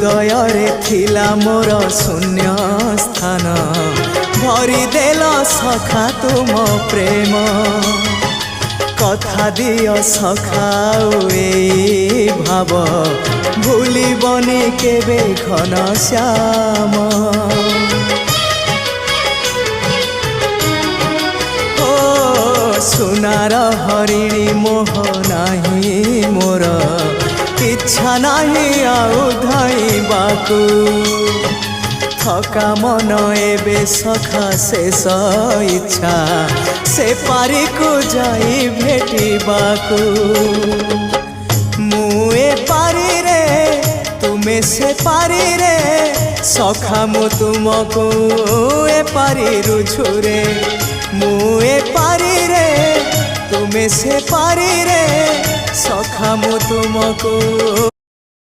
हृदय रे थिला मोर शून्य स्थान भरी देल सखा तुम प्रेम कथा दियो सखाओ ए भाव भूलिबनी केबे घन श्याम ओ सुनार हरिणी मोह नाही मोर इच्छा नहीं आउ धाइबाकू थका मन एबे सखा शेष इच्छा से पारी को जाई भेटिबाकू मुए पारी रे तुमे से पारी रे सखा मु तुमको ए पारी रुझुरे मुए पारी रे तुमे से पारी रे सखा मु तुमको।